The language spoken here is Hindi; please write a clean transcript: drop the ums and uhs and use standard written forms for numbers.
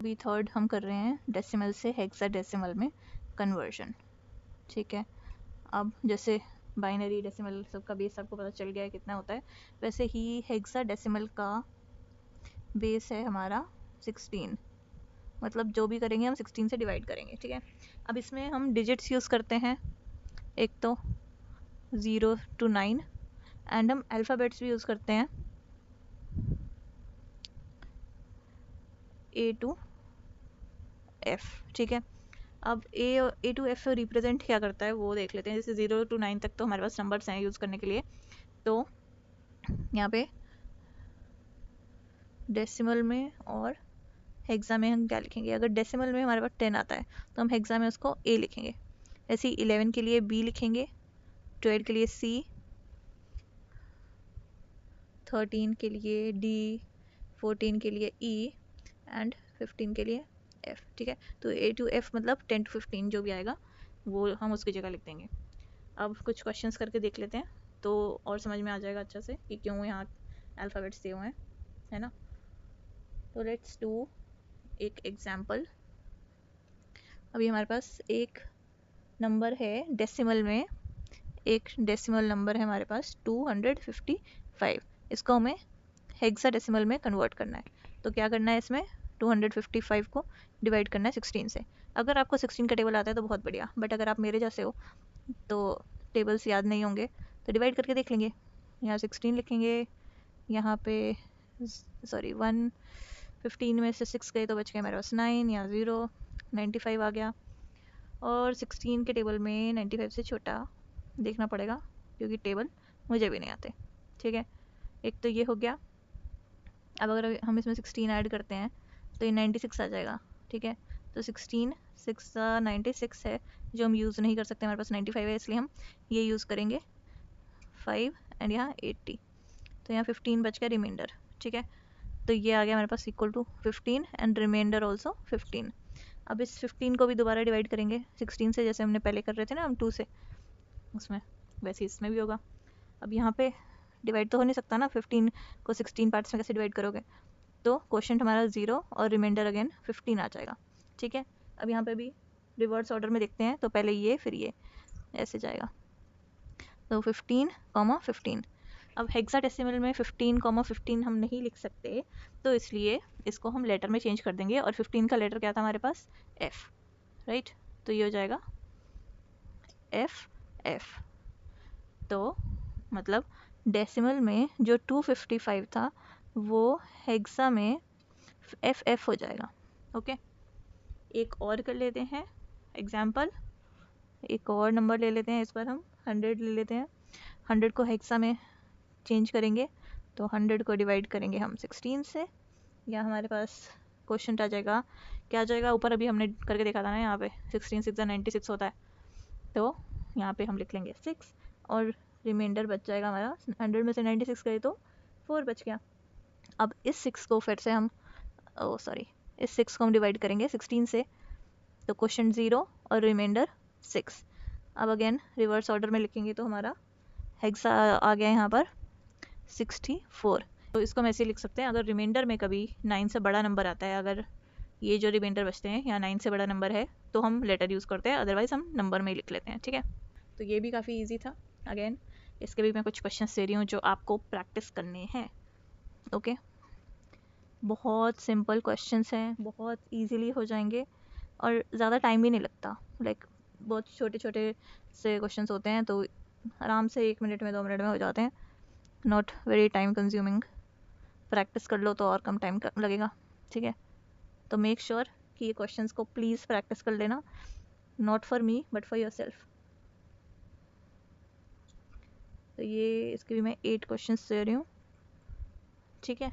अभी थर्ड हम कर रहे हैं डेसिमल से हेक्साडेसिमल में कन्वर्जन। ठीक है, अब जैसे बाइनरी डेसिमल सबका बेस आपको पता चल गया है कितना होता है, वैसे ही हेक्साडेसिमल का बेस है हमारा 16। मतलब जो भी करेंगे हम 16 से डिवाइड करेंगे। ठीक है, अब इसमें हम डिजिट्स यूज़ करते हैं, एक तो 0 to 9 एंड हम अल्फ़ाबेट्स भी यूज़ करते हैं A to F। ठीक है, अब A to F रिप्रेजेंट क्या करता है वो देख लेते हैं। जैसे 0 to 9 तक तो हमारे पास नंबर्स हैं यूज़ करने के लिए, तो यहाँ पे डेसिमल में और हेक्सा में हम क्या लिखेंगे। अगर डेसिमल में हमारे पास 10 आता है तो हम हेक्सा में उसको A लिखेंगे। ऐसे ही 11 के लिए B लिखेंगे, 12 के लिए C, 13 के लिए D, 14 के लिए E एंड 15 के लिए F। ठीक है, तो A to F मतलब 10 to 15 जो भी आएगा वो हम उसकी जगह लिख देंगे। अब कुछ क्वेश्चंस करके देख लेते हैं तो और समझ में आ जाएगा अच्छा से कि क्यों यहाँ अल्फ़ाबेट्स दिए हुए हैं, है ना। तो लेट्स डू एक एग्जाम्पल। अभी हमारे पास एक नंबर है डेसिमल में, एक डेसिमल नंबर है हमारे पास 255। इसको हमें हेक्साडेसिमल में कन्वर्ट करना है। तो क्या करना है, इसमें 255 को डिवाइड करना है 16 से। अगर आपको 16 का टेबल आता है तो बहुत बढ़िया, बट अगर आप मेरे जैसे हो तो टेबल्स याद नहीं होंगे तो डिवाइड करके देख लेंगे। यहाँ 16 लिखेंगे, यहाँ पे सॉरी 115 में से 6 गए तो बच गया मेरे पास 9, या 0, 95 आ गया। और 16 के टेबल में 95 से छोटा देखना पड़ेगा क्योंकि टेबल मुझे भी नहीं आते। ठीक है, एक तो ये हो गया। अब अगर हम इसमें 16 ऐड करते हैं तो ये 96 आ जाएगा। ठीक है, तो 16 6 96 है जो हम यूज़ नहीं कर सकते, हमारे पास 95 है, इसलिए हम ये यूज़ करेंगे 5 एंड यहाँ 80। तो यहाँ 15 बच गया रिमाइंडर। ठीक है, तो ये आ गया हमारे पास equal to 15 and remainder also 15। अब इस 15 को भी दोबारा डिवाइड करेंगे 16 से, जैसे हमने पहले कर रहे थे ना हम 2 से, उसमें वैसे इसमें भी होगा। अब यहाँ पे डिवाइड तो हो नहीं सकता ना, 15 को 16 पार्ट्स में कैसे डिवाइड करोगे, तो क्वोशंट हमारा 0 और रिमाइंडर अगेन 15 आ जाएगा। ठीक है, अब यहाँ पे भी रिवर्स ऑर्डर में देखते हैं, तो पहले ये फिर ये ऐसे जाएगा, तो 15, अब हेक्साडेसिमल में 15, हम नहीं लिख सकते, तो इसलिए इसको हम लेटर में चेंज कर देंगे। और 15 का लेटर क्या था हमारे पास, F, राइट। तो ये हो जाएगा F। तो मतलब डेसिमल में जो 255 था वो हेक्सा में FF हो जाएगा। ओके, एक और कर लेते हैं एग्जाम्पल। एक और नंबर ले लेते हैं, इस बार हम 100 ले लेते हैं। 100 को हेक्सा में चेंज करेंगे तो 100 को डिवाइड करेंगे हम 16 से, या हमारे पास क्वेश्चन आ जाएगा, क्या आ जाएगा ऊपर अभी हमने करके देखा था ना, यहाँ पे 16 6 96 होता है, तो यहाँ पे हम लिख लेंगे 6 और रिमाइंडर बच जाएगा हमारा 100 में से 96 गए तो 4 बच गया। अब इस 6 को फिर से हम इस 6 को हम डिवाइड करेंगे 16 से, तो क्वेश्चन 0 और रिमाइंडर 6। अब अगेन रिवर्स ऑर्डर में लिखेंगे तो हमारा हेक्सा आ गया यहाँ पर 64। तो इसको हम ऐसे लिख सकते हैं, अगर रिमाइंडर में कभी 9 से बड़ा नंबर आता है, अगर ये जो रिमाइंडर बचते हैं यहाँ 9 से बड़ा नंबर है तो हम लेटर यूज़ करते हैं, अदरवाइज़ हम नंबर में ही लिख लेते हैं। ठीक है, तो ये भी काफ़ी ईजी था। अगेन इसके भी मैं कुछ क्वेश्चन दे रही हूँ जो आपको प्रैक्टिस करने हैं। ओके, बहुत सिंपल क्वेश्चंस हैं, बहुत इजीली हो जाएंगे और ज़्यादा टाइम भी नहीं लगता। लाइक बहुत छोटे छोटे से क्वेश्चंस होते हैं तो आराम से 1 मिनट में 2 मिनट में हो जाते हैं, not very time consuming. Practice कर लो तो और कम टाइम लगेगा। ठीक है, तो मेक श्योर कि ये क्वेश्चंस को प्लीज़ प्रैक्टिस कर लेना, not for me but for your self. तो ये इसके भी मैं 8 क्वेश्चंस दे रही हूँ। ठीक है,